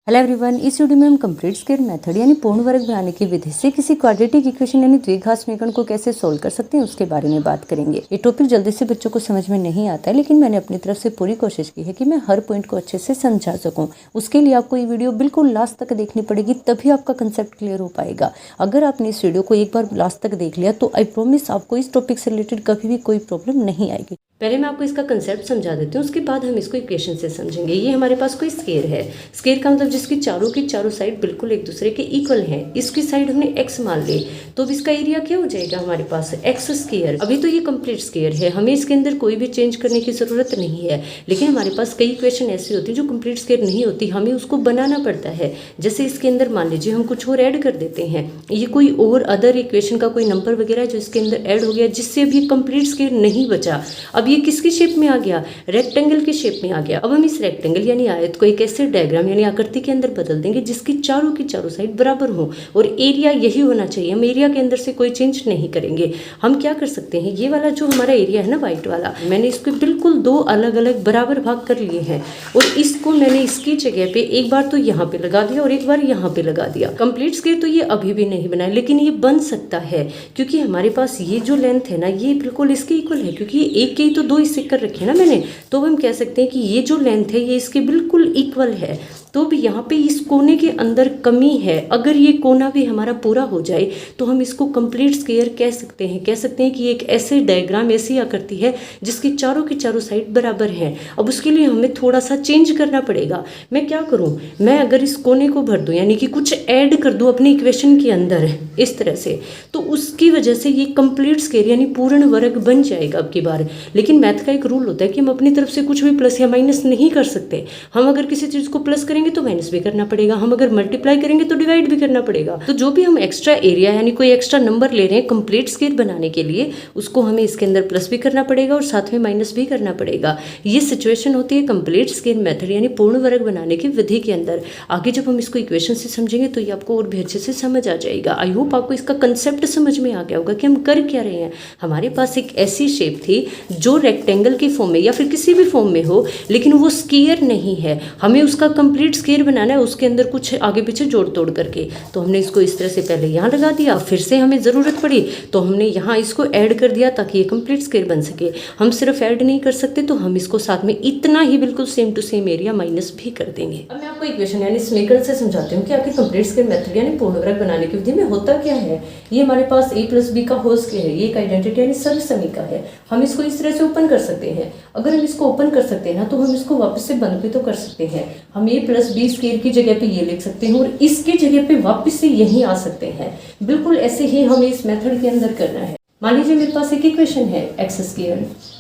Hello everyone, इस video में हम कंप्लीट स्क्वायर मेथड यानी पूर्ण वर्ग बनाने की विधि से किसी क्वाड्रेटिक इक्वेशन यानी द्विघात समीकरण को कैसे सोल्व कर सकते हैं उसके बारे में बात करेंगे। ये टॉपिक जल्दी से बच्चों को समझ में नहीं आता है, लेकिन मैंने अपनी तरफ से पूरी कोशिश की है कि मैं हर पॉइंट को अच्छे से समझा सकूं। उसके लिए आपको ये वीडियो बिल्कुल लास्ट तक देखनी पड़ेगी, तभी आपका कंसेप्ट क्लियर हो पाएगा। अगर आपने इस वीडियो को एक बार लास्ट तक देख लिया तो आई प्रॉमिस आपको इस टॉपिक से रिलेटेड कभी भी कोई प्रॉब्लम नहीं आएगी। पहले मैं आपको इसका कंसेप्ट समझा देती हूँ, उसके बाद हम इसको इक्वेशन से समझेंगे। ये हमारे पास कोई स्केयर है। स्केयर का मतलब जिसकी चारों की चारों साइड बिल्कुल एक दूसरे के इक्वल हैं। इसकी साइड हमने x मान ली, तो अब इसका एरिया क्या हो जाएगा हमारे पास x स्केयर। अभी तो ये कंप्लीट स्केयर है, हमें इसके अंदर कोई भी चेंज करने की ज़रूरत नहीं है। लेकिन हमारे पास कई इक्वेशन ऐसी होती है जो कंप्लीट स्केयर नहीं होती, हमें उसको बनाना पड़ता है। जैसे इसके अंदर मान लीजिए हम कुछ और ऐड कर देते हैं, ये कोई और अदर इक्वेशन का कोई नंबर वगैरह जो इसके अंदर ऐड हो गया, जिससे अभी कंप्लीट स्केयर नहीं बचा। अब ये किसकी शेप में आ गया? रेक्टेंगल की शेप में आ गया। अब हम इस रेक्टेंगल यानी आयत को एक ऐसे डायग्राम यानी आकृति के अंदर बदल देंगे जिसकी चारों की चारों साइड बराबर हो, और एरिया यही होना चाहिए। हम एरिया के अंदर से कोई चेंज नहीं करेंगे। हम क्या कर सकते हैं, ये वाला जो हमारा एरिया है ना व्हाइट वाला, मैंने इसको बिल्कुल दो अलग अलग बराबर भाग कर लिए हैं, और इसको मैंने इसकी जगह पे एक बार तो यहाँ पे लगा दिया और एक बार यहाँ पे लगा दिया। कंप्लीट स्केयर तो ये अभी भी नहीं बना है, लेकिन ये बन सकता है क्योंकि हमारे पास ये जो लेंथ है ना ये बिल्कुल इसके इक्वल है, क्योंकि एक के ही तो दो हिस्से कर रखे ना मैंने। तो हम कह सकते हैं कि ये जो लेंथ है ये इसके बिल्कुल इक्वल है। तो भी यहाँ पे इस कोने के अंदर कमी है। अगर ये कोना भी हमारा पूरा हो जाए तो हम इसको कंप्लीट स्क्वायर कह सकते हैं। कह सकते हैं कि एक ऐसे डायग्राम ऐसी आकृति है जिसकी चारों की चारों साइड बराबर हैं। अब उसके लिए हमें थोड़ा सा चेंज करना पड़ेगा। मैं क्या करूँ, मैं अगर इस कोने को भर दूँ यानी कि कुछ ऐड कर दूँ अपनी इक्वेशन के अंदर इस तरह से, तो उसकी वजह से ये कंप्लीट स्क्वायर यानी पूर्ण वर्ग बन जाएगा अब की बार। लेकिन मैथ का एक रूल होता है कि हम अपनी तरफ से कुछ भी प्लस या माइनस नहीं कर सकते। हम अगर किसी चीज़ को प्लस करेंगे तो माइनस भी करना पड़ेगा, हम अगर मल्टीप्लाई करेंगे तो डिवाइड भी करना पड़ेगा। तो जो भी हम एक्स्ट्रा एरिया यानी कोई एक्स्ट्रा नंबर ले रहे हैं कंप्लीट स्क्वायर बनाने के लिए, उसको हमें इसके अंदर प्लस भी करना पड़ेगा और साथ में माइनस भी करना पड़ेगा। ये सिचुएशन होती है कंप्लीट स्क्वायर मेथड यानी पूर्ण वर्ग बनाने की विधि के अंदर। आगे जब हम इसको इक्वेशन से समझेंगे तो ये आपको और भी अच्छे से समझ आ जाएगा। आई होप आपको इसका कंसेप्ट समझ में आ गया होगा कि हम कर क्या रहे हैं। हमारे पास एक ऐसी शेप थी जो रेक्टेंगल की फॉर्म में या फिर किसी भी फॉर्म में हो, लेकिन वो स्क्वायर नहीं है। हमें उसका कंप्लीट स्क्वायर बनाना है, उसके अंदर कुछ आगे पीछे जोड़ तोड़ करके। तो हमने इसको इस तरह से पहले यहाँ लगा दिया, फिर से हमें ज़रूरत पड़ी तो हमने यहाँ इसको ऐड कर दिया ताकि ये कंप्लीट स्क्वायर बन सके। हम सिर्फ ऐड नहीं कर सकते तो हम इसको साथ में इतना ही बिल्कुल same to same area minus भी कर देंगे। अब मैं आपको इक्वेशन यानी समीकरण से समझाती हूँ कि आपकी कंप्लीट स्क्वायर मेथड यानी पूर्ण वर्ग बनाने की विधि में होता क्या है। ये हमारे पास a + b का होल स्क्वायर है, ये एक आइडेंटिटी यानी सर्वसमीका है। हम इसको इस तरह से ओपन कर सकते हैं। अगर हम इसको ओपन कर सकते हैं ना तो हम इसको वापस से बंद भी तो कर सकते हैं। हम a + b स्क्वायर की जगह पे ये लिख सकते हैं और इसके जगह पे वापस से यहीं आ सकते हैं। बिल्कुल ऐसे ही हमें इस मेथड के अंदर करना है। मान लीजिए मेरे पास एक इक्वेशन है x²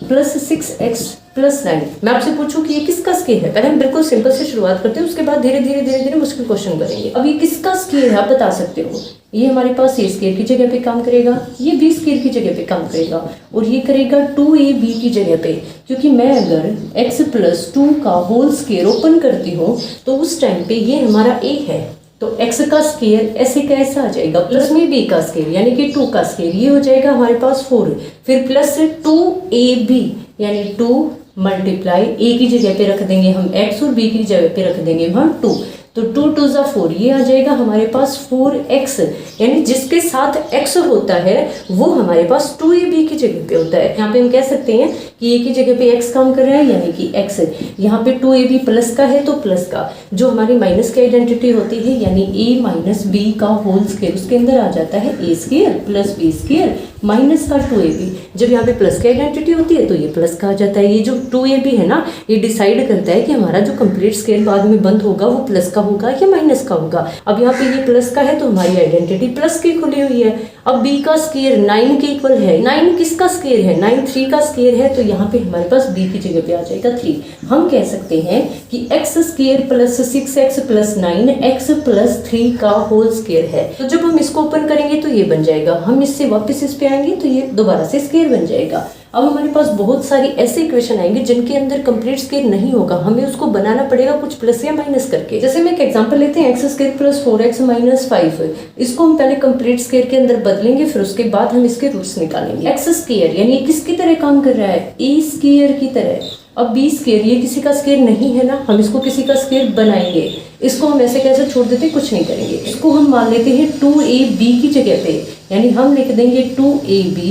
+ 6x + 9। मैं आपसे पूछूं कि ये किसका स्क्वायर है। पहले हम बिल्कुल सिंपल से शुरुआत करते हैं, उसके बाद धीरे धीरे मुश्किल क्वेश्चन करेंगे। अब ये किसका स्क्वायर है आप बता सकते हो। ये हमारे पास a स्क्वायर की जगह पे काम करेगा, ये b स्क्वायर की जगह पे काम करेगा, और ये करेगा 2ab की जगह पे। क्योंकि मैं अगर x + 2 का होल स्क्वायर ओपन करती हूँ तो उस टाइम पे ये हमारा a है, तो x का स्क्वायर ऐसे का ऐसा आ जाएगा, प्लस में b का स्क्वायर यानी कि 2 का स्क्वायर, ये हो जाएगा हमारे पास 4, फिर प्लस 2ab यानी 2 मल्टीप्लाई a की जगह पे रख देंगे हम x और b की जगह पे रख देंगे हम 2, तो 2 × 2 = 4, ये आ जाएगा हमारे पास 4x, यानी जिसके साथ x होता है वो हमारे पास 2ab की जगह पे होता है। यहाँ पे हम कह सकते हैं कि a की जगह पे x काम कर रहा है यानी कि x, यहाँ पे 2ab प्लस का है तो प्लस का, जो हमारी माइनस की आइडेंटिटी होती है यानी a - b का होल स्क्वायर, उसके अंदर आ जाता है a² + b² माइनस का 2ab। जब यहाँ पे प्लस की आइडेंटिटी होती है तो ये प्लस का आ जाता है। ये जो 2ab है ना, ये डिसाइड करता है कि हमारा जो कंप्लीट स्क्वायर बाद में बंद होगा वो प्लस का होगा या माइनस का होगा। अब यहाँ पे ये प्लस का है तो हमारी आइडेंटिटी प्लस की खुली हुई है। अब b का स्क्वायर 9 के इक्वल है। 9 किसका स्क्वायर है? 9 3 का स्क्वायर है, तो यहाँ पे हमारे पास b की जगह पे आ जाएगा 3। हम कह सकते हैं कि x² + 6x + 9 x + 3 का होल स्क्वायर है। तो जब हम इसको ओपन करेंगे तो ये बन जाएगा, हम इससे वापस इस पे आएंगे तो ये दोबारा से स्क्वायर बन जाएगा। अब हमारे पास बहुत सारी ऐसे इक्वेशन आएंगे जिनके अंदर कंप्लीट स्क्वायर नहीं होगा, हमें उसको बनाना पड़ेगा कुछ प्लस या माइनस करके। जैसे मैं एक एग्जांपल लेते हैं x² + 4x - 5। इसको हम पहले कंप्लीट स्क्वायर के अंदर बदलेंगे, फिर उसके बाद हम इसके रूट्स निकालेंगे। x² यानी किसकी तरह काम कर रहा है? a² की तरह। अब बी स्क्वायर ये किसी का स्क्वायर नहीं है ना, हम इसको किसी का स्क्वायर बनाएंगे। इसको हम ऐसे कैसे छोड़ देते हैं, कुछ नहीं करेंगे। इसको हम मान लेते हैं 2ab की जगह पे, यानी हम लिख देंगे 2ab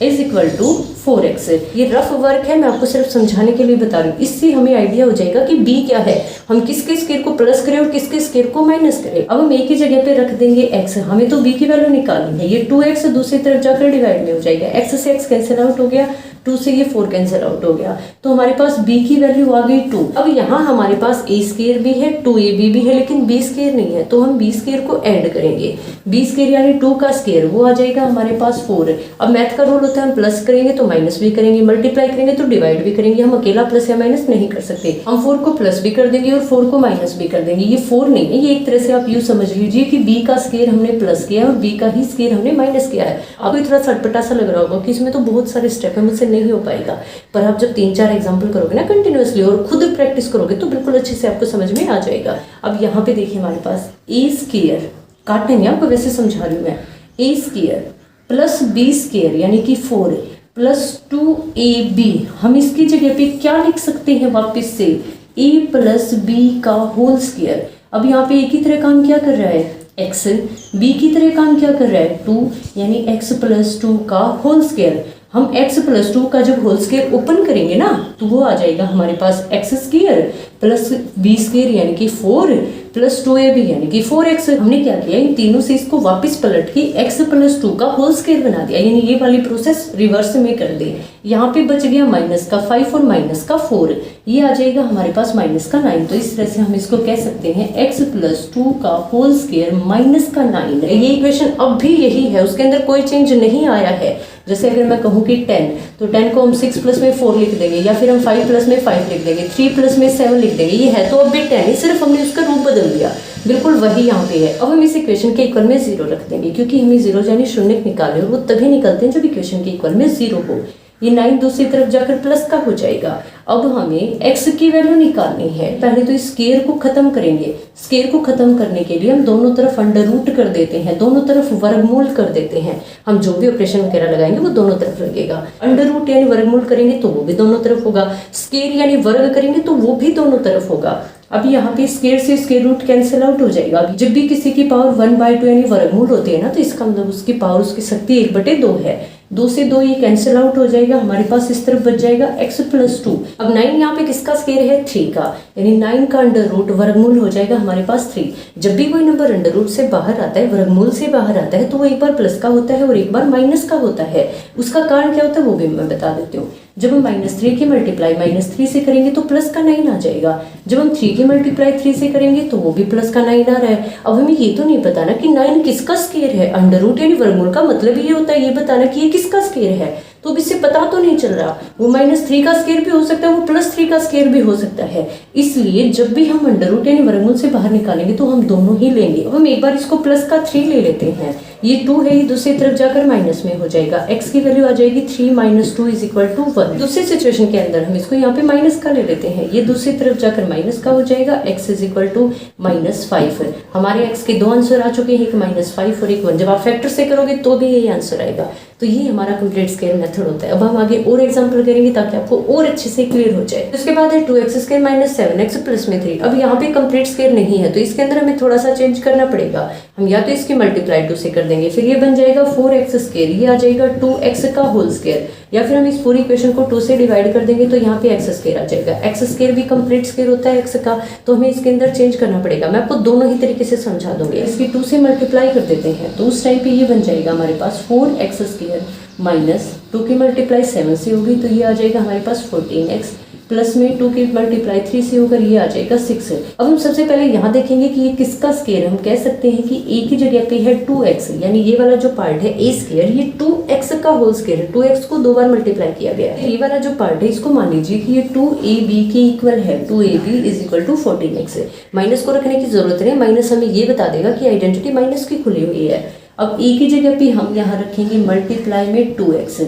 is equal to 4x। ये रफ वर्क है, मैं आपको सिर्फ समझाने के लिए बता रही हूँ। इससे हमें आइडिया हो जाएगा कि b क्या है, हम किसके स्क्वायर को प्लस करें और किसके स्क्वायर को माइनस करें। अब हम a की जगह पे रख देंगे x, हमें तो b की वैल्यू निकालनी है। ये 2x दूसरी तरफ जाकर डिवाइड में हो जाएगा, x से x कैंसिल आउट हो गया, 2 से ये 4 कैंसिल आउट हो गया, तो हमारे पास b की वैल्यू आ गई 2। अब यहाँ हमारे पास a स्क्वायर भी है, 2ab भी है, लेकिन b स्क्वायर नहीं है, तो हम b स्क्वायर को ऐड करेंगे। b स्क्वायर यानी 2 का स्क्वायर, वो आ जाएगा हमारे पास 4। अब मैथ का रूल होता है, हम प्लस करेंगे तो माइनस भी करेंगे, मल्टीप्लाई करेंगे तो डिवाइड भी करेंगे। हम अकेला प्लस या माइनस नहीं कर सकते, हम 4 को प्लस भी कर देंगे और 4 को माइनस भी कर देंगे। ये 4 नहीं है, ये एक तरह से आप यूँ समझ लीजिए कि b का स्क्वायर हमने प्लस किया है और b का ही स्क्वायर हमने माइनस किया है। आपको थोड़ा सटपटा सा लग रहा होगा कि इसमें तो बहुत सारे स्टेप है, मुझसे नहीं हो पाएगा, पर आप जब 3-4 एग्जाम्पल करोगे ना कंटिन्यूअसली और खुद प्रैक्टिस करोगे तो बिल्कुल अच्छे से आपको समझ में आ जाएगा। अब यहाँ पे देखिए हमारे पास ए स्क्वायर, काटने नहीं आपको वैसे समझा रही हूँ मैं, ए स्क्वायर प्लस बी स्क्वायर यानी कि 4 प्लस 2ab, हम इसकी जगह पे क्या लिख सकते हैं वापस से, a प्लस बी का होल स्क्वायर। अब यहाँ पे a की तरह काम क्या कर रहा है x, b की तरह काम क्या कर रहा है 2, यानी x प्लस 2 का होल स्क्वायर। हम x प्लस 2 का जब होल स्क्वायर ओपन करेंगे ना तो वो आ जाएगा हमारे पास x square plus b square यानी कि 4 प्लस 2ab यानी कि 4x। हमने क्या किया, इन तीनों से इसको वापस पलट के x प्लस 2 का होल स्क्वायर बना दिया, यानी ये वाली प्रोसेस रिवर्स में कर दी। यहाँ पे बच गया माइनस का 5 और माइनस का 4, ये आ जाएगा हमारे पास माइनस का 9। तो इस तरह से हम इसको कह सकते हैं x प्लस 2 का होल स्क्वायर माइनस का 9। ये इक्वेशन अब भी यही है, उसके अंदर कोई चेंज नहीं आया है। जैसे अगर मैं कहूँ कि 10, तो 10 को हम 6 प्लस में 4 लिख देंगे, या फिर हम 5 प्लस में 5 लिख देंगे, 3 प्लस में 7 लिख देंगे। ये है तो अब भी 10 ही, सिर्फ हमने उसका रूप बदल दिया, बिल्कुल वही यहाँ पे है। अब हम इस इक्वेशन के इक्वल में 0 रख देंगे, क्योंकि हमें 0 यानी शून्य निकाले और वो तभी निकलते हैं जब इक्वेशन के इक्वल में 0 हो। ये 9 दूसरी तरफ जाकर प्लस का हो जाएगा। अब हमें x की वैल्यू निकालनी है। पहले तो इस स्क्वायर को खत्म करेंगे। स्क्वायर को खत्म करने के लिए हम दोनों तरफ अंडर रूट कर देते हैं, दोनों तरफ वर्गमूल कर देते हैं। हम जो भी ऑपरेशन वगैरह लगाएंगे वो दोनों तरफ लगेगा। अंडर रूट यानी वर्गमूल करेंगे तो वो भी दोनों तरफ होगा, स्क्वायर यानी वर्ग करेंगे तो वो भी दोनों तरफ होगा। अब यहाँ पे स्क्वायर से स्क्वायर रूट कैंसिल आउट हो जाएगा। जब भी किसी की पावर 1/2 यानी वर्गमूल होती है ना, तो इसका मतलब उसकी पावर, उसकी शक्ति 1/2 है। 2 से 2 ये कैंसिल आउट हो जाएगा, हमारे पास इस तरफ बच जाएगा x प्लस 2। अब 9 यहाँ पे किसका स्क्वायर है, 3 का, यानी 9 का अंडर रूट वर्गमूल हो जाएगा हमारे पास 3। जब भी कोई नंबर अंडर रूट से बाहर आता है, वर्गमूल से बाहर आता है, तो वो एक बार प्लस का होता है और एक बार माइनस का होता है। उसका कारण क्या होता है वो भी मैं बता देती हूँ। जब हम -3 की मल्टीप्लाई -3 से करेंगे तो प्लस का 9 आ जाएगा। जब हम 3 की मल्टीप्लाई 3 से करेंगे तो वो भी प्लस का 9 आ रहा है। अब हमें ये तो नहीं पता ना कि 9 किसका स्क्वायर है। अंडर रूट यानी वर्गमूल का मतलब ये होता है ये बताना कि ये किसका स्क्वायर है, तो अब इससे पता तो नहीं चल रहा। वो -3 का स्क्वायर भी हो सकता है, वो +3 का स्क्वायर भी हो सकता है। इसलिए जब भी हम अंडर रूट यानी वर्गमूल से बाहर निकालेंगे तो हम दोनों ही लेंगे। अब हम एक बार इसको प्लस का 3 ले लेते हैं, ये 2 है, ये दूसरी तरफ जाकर माइनस में हो जाएगा। x की वैल्यू आ जाएगी 3 - 2 = 1। दूसरी सिचुएशन के अंदर हम इसको यहाँ पे माइनस का ले लेते हैं, ये दूसरी तरफ जाकर माइनस का हो जाएगा। x = -5। हमारे x के 2 आंसर आ चुके हैं, एक -5 और एक 1। जब आप फैक्टर से करोगे तो भी यही आंसर आएगा। तो ये हमारा कंप्लीट स्क्वायर मेथड होता है। अब हम आगे और एग्जांपल करेंगे ताकि आपको और अच्छे से क्लियर हो जाए। उसके बाद है 2x² - 7x प्लस में 3। अब यहाँ पे कंप्लीट स्क्वायर नहीं है तो इसके अंदर हमें थोड़ा सा चेंज करना पड़ेगा। हम या तो इसकी मल्टीप्लाई 2 से कर देंगे, फिर ये बन जाएगा 4x², ये आ जाएगा 2x का होल स्क्वायर, या फिर हम इस पूरी इक्वेशन को 2 से डिवाइड कर देंगे तो यहाँ पे x² आ जाएगा। x² भी कंप्लीट स्क्वायर होता है x का, तो हमें इसके अंदर चेंज करना पड़ेगा। मैं आपको दोनों ही तरीके से समझा दूंगी। इसकी 2 से मल्टीप्लाई कर देते हैं तो उस टाइम पे ये बन जाएगा हमारे पास 4x² माइनस 2 की मल्टीप्लाई 7 से होगी तो ये आ जाएगा हमारे पास 14x, प्लस में 2 की मल्टीप्लाई 3 से होकर ये आ जाएगा 6। अब हम सबसे पहले यहाँ देखेंगे कि ये किसका स्क्वायर है। हम कह सकते हैं कि a की जगह पे है 2x, यानी ये वाला जो पार्ट है a², ये 2x का होल स्क्वायर है। 2x को 2 बार मल्टीप्लाई किया गया है। ये वाला जो पार्ट है इसको मान लीजिए कि ये 2ab के इक्वल है। 2ab = 14x। माइनस को रखने की जरूरत नहीं, माइनस हमें ये बता देगा कि आइडेंटिटी माइनस की खुली हुई है। अब a की जगह पे हम यहाँ रखेंगे मल्टीप्लाई में 2x।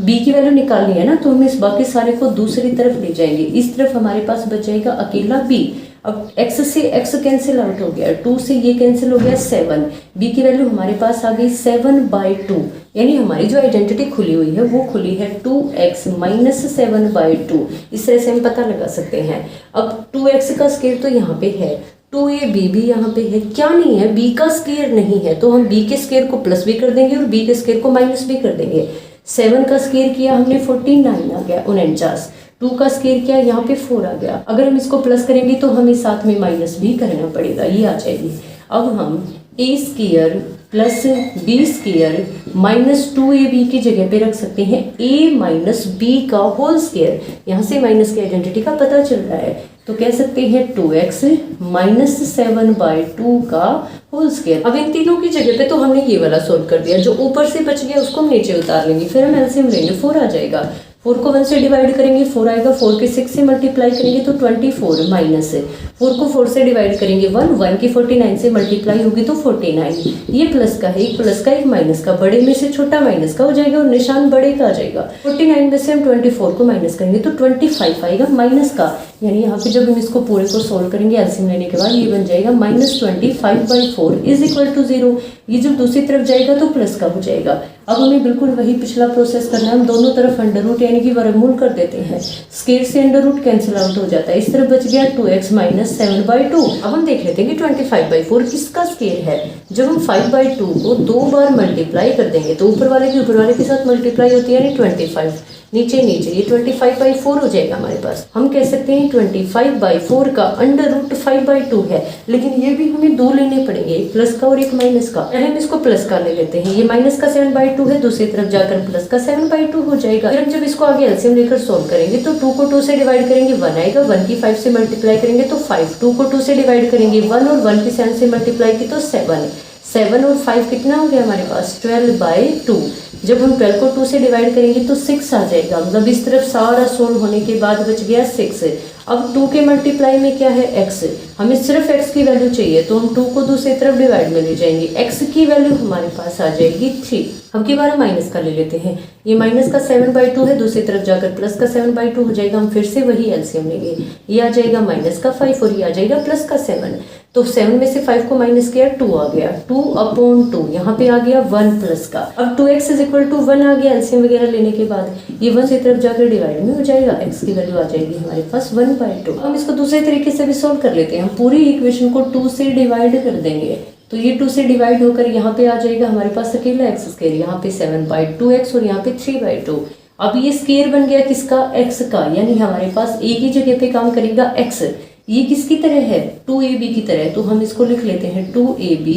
b की वैल्यू निकालनी है ना, तो हम इस बाकी सारे को दूसरी तरफ ले जाएंगे। इस तरफ हमारे पास बच जाएगा अकेला b। अब x से x कैंसिल आउट हो गया, 2 से ये कैंसिल हो गया 7। b की वैल्यू हमारे पास आ गई 7/2। यानी हमारी जो आइडेंटिटी खुली हुई है वो खुली है 2x माइनस 7/2। इस तरह से हम पता लगा सकते हैं। अब 2x का स्क्वायर तो यहाँ पे है, 2ab भी यहाँ पे है, क्या नहीं है, b का स्क्वायर नहीं है, तो हम b के स्क्वायर को प्लस भी कर देंगे और b के स्क्वायर को माइनस भी कर देंगे। 7 का स्क्वायर किया हमने 49 आ गया 49, 2 का स्क्वायर किया यहाँ पे 4 आ गया। अगर हम इसको प्लस करेंगे तो हमें साथ में माइनस भी करना पड़ेगा, ये आ जाएगी। अब हम a square plus b square minus 2ab की जगह पे रख सकते हैं a माइनस b का होल स्क्वायर। यहाँ से माइनस की आइडेंटिटी का पता चल रहा है, तो कह सकते हैं 2x माइनस 7/2 का होल स्क्वायर। अब इन तीनों की जगह पे तो हमने ये वाला सोल्व कर दिया, जो ऊपर से बच गया उसको हम नीचे उतार लेंगे, फिर हम एलसीएम लेंगे, 4 आ जाएगा। 4 को 1 से डिवाइड करेंगे 4 आएगा, 4 के 6 से मल्टीप्लाई करेंगे तो 24 माइनस 4 को 4 से डिवाइड करेंगे 1 की 49 से मल्टीप्लाई होगी तो 49। ये प्लस का है, एक प्लस का एक माइनस का, बड़े में से छोटा माइनस का हो जाएगा और निशान बड़े का आ जाएगा। 49 में से हम 24 को माइनस करेंगे तो 25 आएगा माइनस का, यानी यहाँ पे जब हम इसको पूरे को सोल्व करेंगे एलसीएम लेने के बाद ये बन जाएगा -25/4 इज इक्वल टू 0। ये जब दूसरी तरफ जाएगा तो प्लस का हो जाएगा। अब हमें बिल्कुल वही पिछला प्रोसेस करना है, हम दोनों तरफ अंडर रूट यानी कि वर्गमूल कर देते हैं, स्क्वायर से अंडर रूट कैंसिल आउट हो जाता है, इस तरफ बच गया 2x माइनस 7/2। अब हम देख लेते हैं कि 25/4 किसका स्क्वायर है। जब हम 5/2 को 2 बार मल्टीप्लाई कर देंगे तो ऊपर वाले के साथ मल्टीप्लाई होती है यानी 25, नीचे ये 25/4 हो जाएगा हमारे पास। हम कह सकते हैं 25/4 का अंडर रूट 5/2 है, लेकिन ये भी हमें 2 लेने पड़ेंगे, एक प्लस का और एक माइनस का। पहले हम इसको प्लस का ले लेते हैं, ये माइनस का 7/2 है, दूसरी तरफ जाकर प्लस का 7/2 हो जाएगा। फिर हम जब इसको आगे एलसीएम लेकर सोल्व करेंगे तो 2 को 2 से डिवाइड करेंगे 1 आएगा, 1 की 5 से मल्टीप्लाई करेंगे तो 5, 2 को 2 से डिवाइड करेंगे 1 और 1 की 7 से मल्टीप्लाई की तो 7, 7 और 5 कितना हो गया हमारे पास 12/2। जब हम 12 को 2 से डिवाइड करेंगे तो 6 आ जाएगा, मतलब इस तरफ सारा सोल्व होने के बाद बच गया 6। अब 2 के मल्टीप्लाई में क्या है x, हमें सिर्फ x की वैल्यू चाहिए तो हम 2 को दूसरी तरफ डिवाइड में ले जाएंगे, x की वैल्यू हमारे पास आ जाएगी 3। अब की बार माइनस का ले लेते हैं, ये माइनस का 7/2 है, दूसरी तरफ जाकर प्लस का 7/2 हो जाएगा, हम फिर से वही एलसीएम लेंगे, ये आ जाएगा माइनस का 5 और ये आ जाएगा प्लस का 7। तो 7 में से 5 को माइनस किया 2 आ गया, 2/2 यहाँ पे आ गया 1 प्लस का। अब 2x इज इक्वल टू 1 आ गया एलसीएम वगैरह लेने के बाद, ये 1 से तरफ जाकर डिवाइड में हो जाएगा, x की वैल्यू आ जाएगी हमारे पास 1/2। हम इसको दूसरे तरीके से भी सोल्व कर लेते हैं, हम पूरी इक्वेशन को 2 से डिवाइड कर देंगे तो ये 2 से डिवाइड होकर यहाँ पे आ जाएगा हमारे पास अकेला x स्क्वायर, यहाँ पे 7/2x और यहाँ पे 3/2। अब ये स्क्वायर बन गया किसका, x का, यानी हमारे पास a की जगह पे काम करेगा x। ये किसकी तरह है 2ab की तरह, तो हम इसको लिख लेते हैं 2ab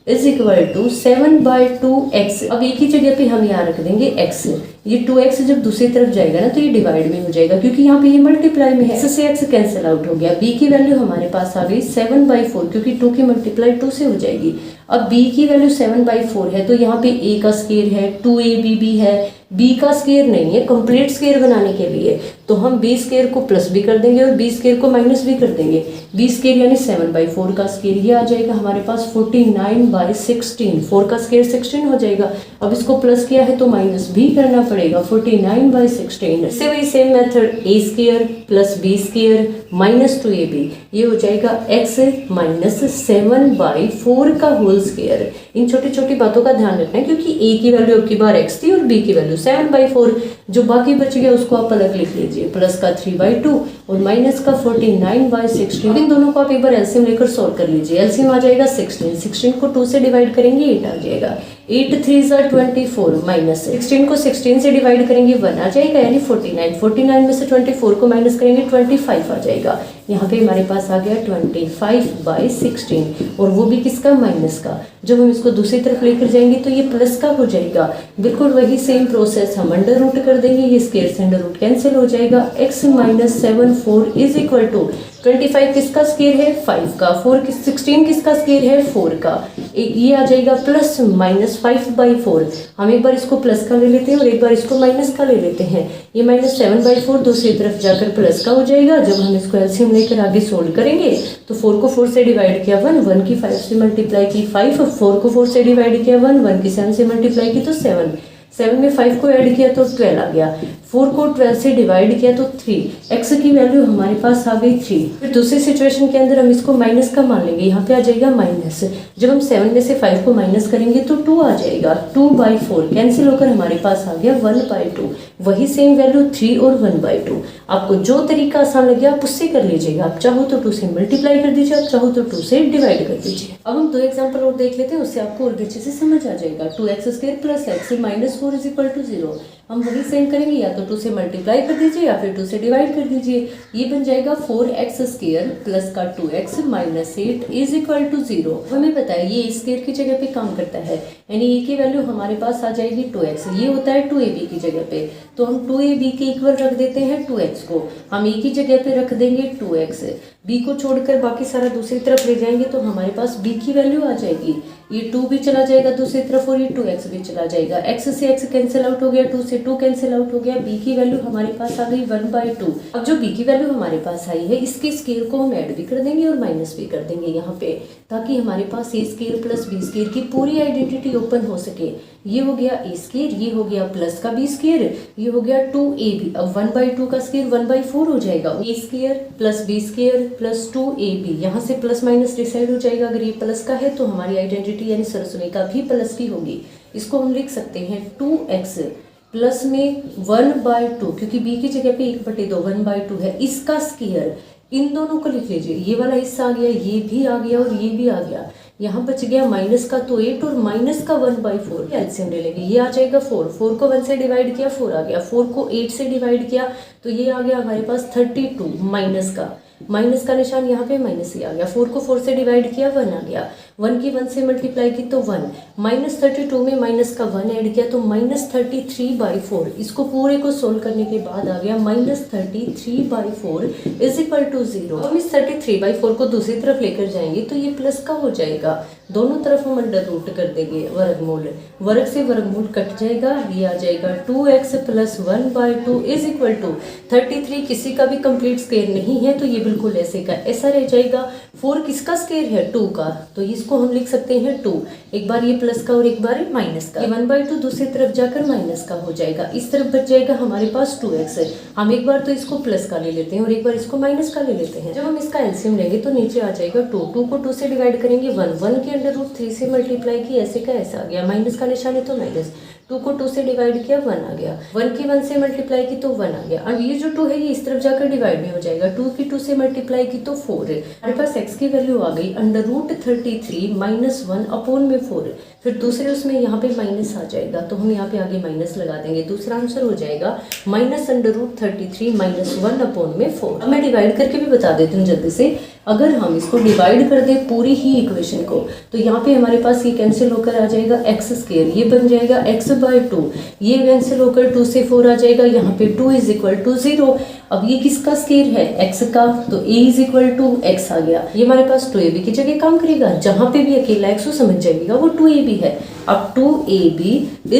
is equal to 7/2x। अब एक ही जगह पे हम यहाँ रख देंगे x, ये 2x जब दूसरी तरफ जाएगा ना तो ये डिवाइड में हो जाएगा क्योंकि यहाँ पे ये मल्टीप्लाई में है, x से x कैंसिल आउट हो गया। b की वैल्यू हमारे पास आ गई 7/4 क्योंकि 2 की मल्टीप्लाई 2 से हो जाएगी। अब b की वैल्यू 7/4 है तो यहाँ पे a का स्क्वायर है, 2ab भी है, b का स्क्वायर नहीं है, कंप्लीट स्क्वायर बनाने के लिए तो हम b स्क्वायर को प्लस भी कर देंगे और b स्क्वायर को माइनस भी कर देंगे। b स्क्वायर यानी 7/4 का स्क्वायर, ये आ जाएगा हमारे पास 49/16, 4 का स्क्वायर 16 हो जाएगा। अब इसको प्लस किया है तो माइनस भी करना पड़ेगा 49/16। इससे वही same method a square plus b square minus 2ab, ये हो जाएगा x माइनस 7/4 का होल स्क्वायर। इन छोटी छोटी बातों का ध्यान रखना है क्योंकि a की वैल्यू अब की बार x थी और b की वैल्यू 7/4, जो बाकी बच गया उसको आप अलग लिख लीजिए, प्लस का 3/2 और माइनस का 49/16। इन दोनों को आप एक बार एलसीएम लेकर सोल्व कर लीजिए, एलसीएम आ जाएगा 16 को 2 से डिवाइड करेंगे 8 आ जाएगा, 8 3 24 माइनस 16 को 16 से डिवाइड करेंगे 1 आ जाएगा यानी 49 में से 24 को माइनस करेंगे 25 आ जाएगा। यहाँ पे हमारे पास आ गया 25/16 और वो भी किसका, माइनस का। जब हम इसको दूसरी तरफ लेकर जाएंगे तो ये प्लस का हो जाएगा, बिल्कुल वही सेम प्रोसेस, हम अंडर रूट कर देंगे, ये स्क्वायर से अंडर रूट कैंसिल हो जाएगा। x minus 7/4 is equal to 25 किसका स्क्वायर है 5 का, 16 किसका स्क्वायर है 4 का, ये आ जाएगा प्लस माइनस 5/4। हम एक बार इसको प्लस का ले लेते हैं और एक बार इसको माइनस का ले लेते हैं, ये माइनस 7/4 दूसरी तरफ जाकर प्लस का हो जाएगा। जब हम इसको एलसीएम लेकर आगे सोल्व करेंगे तो 4 को 4 से डिवाइड किया 1 की 5 से मल्टीप्लाई की 5, 4 को 4 से डिवाइड किया 1 की 7 से मल्टीप्लाई की तो 7 में 5 को ऐड किया तो 12 आ गया, 4 को 12 से डिवाइड किया तो 3, x की वैल्यू हमारे पास आ गई 3। फिर दूसरी सिचुएशन के अंदर हम इसको माइनस का मान लेंगे, यहाँ पे आ जाएगा माइनस। जब हम 7 में से 5 को माइनस करेंगे तो 2 आ जाएगा, 2/4 कैंसिल होकर हमारे पास आ गया 1/2। वही सेम वैल्यू 3 और 1/2। आपको जो तरीका आसान लगे आप उससे कर लीजिएगा। आप चाहो तो 2 से मल्टीप्लाई कर दीजिए, आप चाहो तो 2 से डिवाइड कर दीजिए। अब हम 2 एग्जाम्पल और देख लेते हैं, उससे आपको और अच्छे से समझ आ जाएगा। 2x² + x -4 = 0। हम वही सेम करेंगे, या तो 2 से मल्टीप्लाई कर दीजिए या फिर 2 से डिवाइड कर दीजिए। ये बन जाएगा 4x² प्लस का 2x -8 = 0। हमें पता है ये स्क्वायर की जगह पे काम करता है, यानी ए की वैल्यू हमारे पास आ जाएगी 2x। ये होता है 2ab की जगह पे, तो हम 2ab के इक्वल रख देते हैं 2x को। हम ए की जगह पे रख देंगे 2x, b को छोड़कर बाकी सारा दूसरी तरफ ले जाएंगे तो हमारे पास b की वैल्यू आ जाएगी। ये 2 भी चला जाएगा दूसरी तरफ और ये 2x भी चला जाएगा। x से x कैंसिल आउट हो गया, 2 से 2 कैंसिल आउट हो गया। b की वैल्यू हमारे पास आ गई 1/2। अब जो b की वैल्यू हमारे पास आई है, इसके स्क्वायर को हम ऐड भी कर देंगे और माइनस भी कर देंगे यहाँ पे, ताकि हमारे पास a² + b² की पूरी आइडेंटिटी ओपन हो सके। ये हो गया a², ये हो गया प्लस का b², ये हो गया 2ab। अब 1/2 का स्क्वायर 1/4 हो जाएगा। a² + b² + 2ab, यहाँ से प्लस माइनस डिसाइड हो जाएगा। अगर ये प्लस का है तो हमारी आइडेंटिटी यानी सरसुनिका भी प्लस की होगी। इसको हम लिख सकते हैं 2x प्लस में 1/2, क्योंकि b की जगह पे 1/2 1/2 है। इसका स्क्वायर, इन दोनों को लिख लीजिए। ये वाला हिस्सा आ गया, ये भी आ गया और ये भी आ गया। यहाँ बच गया माइनस का तो 8 और माइनस का 1/4। एलसीएम ले लेंगे, ये आ जाएगा 4। 4 को 1 से डिवाइड किया 4 आ गया, 4 को 8 से डिवाइड किया तो ये आ गया हमारे पास 32। माइनस का निशान यहाँ पे माइनस ही आ गया। 4 को 4 से डिवाइड किया 1 आ गया, 1 की 1 से मल्टीप्लाई की तो 1, -32 में माइनस का 1 ऐड किया तो -33/4। इसको पूरे को सोल्व करने के बाद आ गया -33/4 = 0। हम इस 33/4 को दूसरी तरफ लेकर जाएंगे तो ये प्लस का हो जाएगा। दोनों तरफ हम अंडर रूट कर देंगे, वर्गमूल, वर्ग से वर्गमूल कट जाएगा। ये आ जाएगा 2x + 1/2 = 33। किसी का भी कंप्लीट स्क्वायर नहीं है तो ये बिल्कुल ऐसे का ऐसा रह जाएगा। 4 किसका स्क्वायर है? 2 का, तो इसको हम लिख सकते हैं 2। एक बार ये प्लस का और एक बार माइनस का। ये 1/2 दूसरी तरफ जाकर माइनस का हो जाएगा। इस तरफ बच जाएगा हमारे पास 2x। हम एक बार तो इसको प्लस का ले लेते हैं और एक बार इसको माइनस का ले लेते हैं। जब हम इसका एलसीएम लेंगे तो नीचे आ जाएगा 2। 2 को 2 से डिवाइड करेंगे 1, 1 के √3 से मल्टीप्लाई की, ऐसे का ऐसा आ गया। माइनस का निशान है तो माइनस, 2 को 2 से डिवाइड किया 1 आ गया, 1 की 1 से मल्टीप्लाई की तो 1 आ गया। अब ये जो 2 है ये इस तरफ जाकर डिवाइड में हो जाएगा। 2 की 2 से मल्टीप्लाई की तो 4 है। हमारे पास x की वैल्यू आ गई √33 -1/4। फिर दूसरे उसमें यहाँ पे माइनस आ जाएगा तो हम यहाँ पे आगे माइनस लगा देंगे। दूसरा आंसर हो जाएगा -√33 -1/4। अब मैं डिवाइड करके भी बता देती हूँ जल्दी से। अगर हम इसको डिवाइड कर दें पूरी ही इक्वेशन को तो यहाँ पे हमारे पास ये कैंसिल होकर आ जाएगा x², ये बन जाएगा x/2। ये कैंसिल होकर 2 से 4 आ जाएगा, यहाँ पे 2 = 0। अब ये किसका स्क्वायर है? x का, तो a = x आ गया। ये हमारे पास 2ab की जगह काम करेगा। जहाँ पे भी अकेला x हो समझ जाइएगा वो 2ab है। अब 2ab =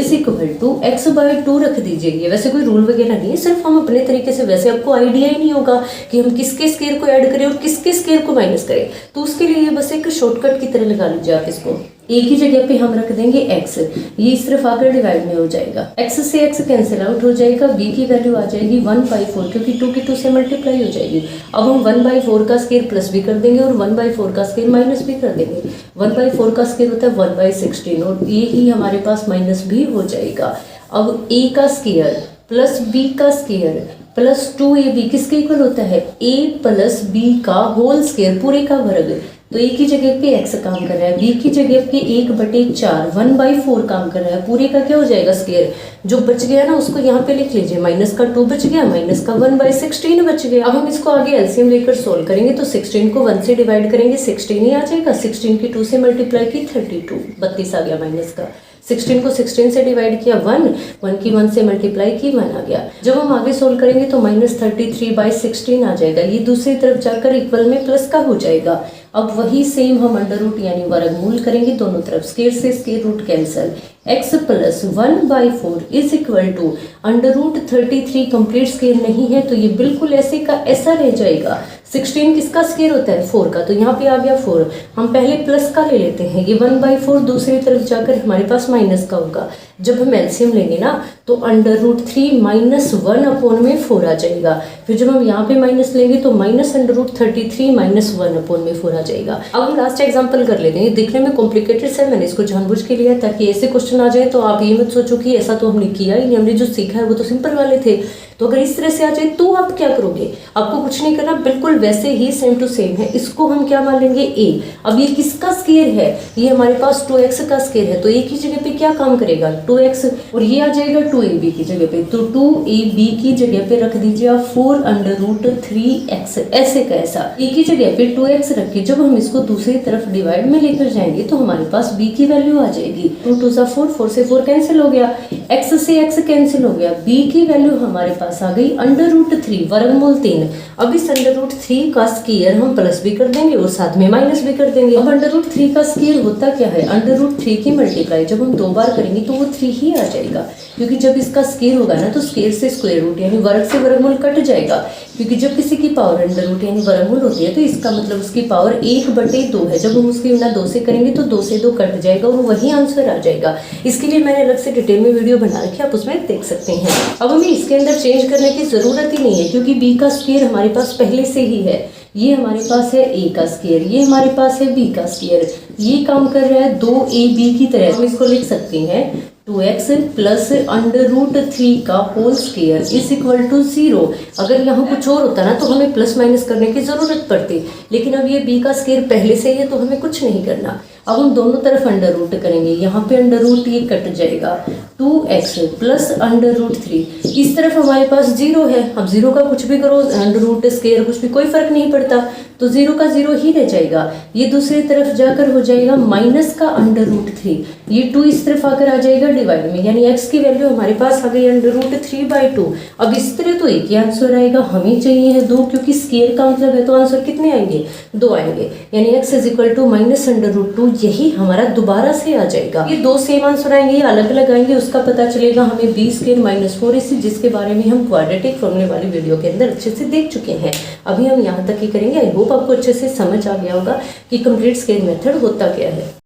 x/2 रख दीजिए। ये वैसे कोई रूल वगैरह नहीं है, सिर्फ हम अपने तरीके से, वैसे आपको आइडिया ही नहीं होगा कि हम किसके स्क्वायर को ऐड करें और किसके स्क्वायर को माइनस करें, तो उसके लिए बस एक शॉर्टकट की तरह लगा लीजिए आप इसको। a की जगह पे हम रख देंगे x, ये इस तरफ आकर डिवाइड में हो जाएगा, x से x कैंसिल आउट हो जाएगा, b की वैल्यू आ जाएगी 1/4 क्योंकि 2 की 2 से मल्टीप्लाई हो जाएगी। अब हम 1/4 का स्क्वायर प्लस भी कर देंगे और 1/4 का स्क्वायर माइनस भी कर देंगे। 1/4 का स्क्वायर होता है 1/16 और ये ही हमारे पास माइनस भी हो जाएगा। अब a का स्क्वायर प्लस b का स्क्वायर प्लस 2ab किसके इक्वल होता है? a + b का होल स्क्वायर, पूरे का वर्ग। तो a की जगह पे x काम कर रहा है, b की जगह पे 1/4 1/4 काम कर रहा है। पूरे का क्या हो जाएगा? स्क्वायर। जो बच गया ना उसको यहाँ पे लिख लीजिए, माइनस का 2 बच गया, माइनस का 1/16 बच गया। अब हम इसको आगे एलसीएम लेकर सोल्व करेंगे तो 16 को 1 से डिवाइड करेंगे 16 ही आ जाएगा। 16 की 2 से मल्टीप्लाई की 32, 32 आ गया माइनस का। 16 को 16 से डिवाइड किया 1, 1 की 1 से मल्टीप्लाई की 1 आ गया। जब हम आगे सोल्व करेंगे तो -33/16 आ जाएगा। ये दूसरी तरफ जाकर इक्वल में प्लस का हो जाएगा। अब वही सेम हम अंडर रूट यानी वर्गमूल करेंगे दोनों तरफ। स्क्वायर से स्क्वायर रूट कैंसल, x प्लस 1/4 is equal to √33 complete square नहीं है, तो ये बिल्कुल ऐसे का ऐसा रह जाएगा। 16 किसका स्क्वायर होता है? 4 का, तो यहाँ पे आ गया 4। हम पहले प्लस का ले लेते हैं, ये 1/4 दूसरी तरफ जाकर हमारे पास माइनस का होगा। जब हम एलसीएम लेंगे ना तो √3 माइनस 1/4 आ जाएगा। फिर जब हम यहाँ पे माइनस लेंगे तो माइनस √33 माइनस 1/4 आ जाएगा। अब हम लास्ट एग्जांपल कर लेते हैं। ये दिखने में कॉम्प्लिकेटेड है, मैंने इसको जानबूझ के लिया ताकि ऐसे क्वेश्चन आ जाए तो आप ये मत सोचो कि ऐसा तो हमने किया ही नहीं, हमने जो सीखा है वो तो सिंपल वाले थे। तो अगर इस तरह से आ जाए तो आप क्या करोगे? आपको कुछ नहीं करना, बिल्कुल वैसे ही सेम टू सेम है। इसको हम क्या मान लेंगे? ए। अब ये किसका स्क्वायर है? ये हमारे पास 2x का स्क्वायर है, तो ए की जगह पे क्या काम करेगा? 2x, और ये आ जाएगा 2ab की जगह पे, तो 2ab की जगह पे रख दीजिए आप 4√3x, ऐसे का ऐसा। ए की जगह पे 2x रख के जब हम इसको दूसरी तरफ डिवाइड में लेकर जाएंगे तो हमारे पास b की वैल्यू आ जाएगी। 2 2 4, 4 से 4 कैंसिल हो गया, x से x कैंसिल हो गया, b की वैल्यू हमारे पास आ गई √3 वर्गमूल 3। अब इस √3 का स्क्वायर हम प्लस भी कर देंगे और साथ में माइनस भी कर देंगे। अब √3 का स्क्वायर होता क्या है? √3 की मल्टीप्लाई जब हम 2 बार करेंगे तो वो 3 ही आ जाएगा, क्योंकि जब इसका स्क्वायर होगा ना तो स्क्वायर से स्क्वायर रूट यानी वर्ग से वर्गमूल कट जाएगा, क्योंकि जब किसी की पावर अंडर रूट यानी वर्गमूल होती है तो इसका मतलब उसकी पावर 1/2 है। जब हम उसकी गुणा 2 से करेंगे तो 2 से 2 कट जाएगा और वही आंसर आ जाएगा। इसके लिए मैंने अलग से डिटेल में वीडियो बना रखी है, आप उसमें देख सकते हैं। अब हमें इसके अंदर चेंज करने की जरूरत ही नहीं है, क्योंकि बी का स्क्वायर हमारे पास पहले से ही है। ये हमारे पास है ए का स्क्वायर, ये हमारे पास है बी का स्क्वायर, ये काम कर रहा है 2ab की तरह। हम इसको लिख सकते हैं 2x प्लस √3 का whole square is equal to 0। अगर यहाँ कुछ और होता ना तो हमें प्लस माइनस करने की जरूरत पड़ती, लेकिन अब ये b का स्क्वायर पहले से ही है तो हमें कुछ नहीं करना। अब हम दोनों तरफ अंडर रूट करेंगे, यहाँ पे अंडर रूट ये कट जाएगा, 2x प्लस √3। इस तरफ हमारे पास 0 है, अब 0 का कुछ भी करो, अंडर रूट स्क्वायर कुछ भी, कोई फर्क नहीं पड़ता, तो 0 का 0 ही रह जाएगा। ये दूसरी तरफ जाकर हो जाएगा माइनस का √3, ये 2 इस तरफ आकर आ जाएगा डिवाइड में, यानी x की वैल्यू हमारे पास आ गई √3/2। अब इस तरह तो एक ही आंसर आएगा, हमें चाहिए है 2, क्योंकि स्क्वायर का मतलब है तो आंसर कितने आएंगे? 2 आएंगे, यानी x is equal to minus √2, यही हमारा दोबारा से आ जाएगा। ये 2 सेम आंसर आएंगे, ये अलग अलग आएंगे, उसका पता चलेगा हमें b² - 4ac, जिसके बारे में हम क्वाड्रेटिक फॉर्मूले वाली वीडियो के अंदर अच्छे से देख चुके हैं। अभी हम यहाँ तक ही करेंगे। आई होप आपको अच्छे से समझ आ गया होगा कि कंप्लीट स्क्वायर मेथड होता क्या है।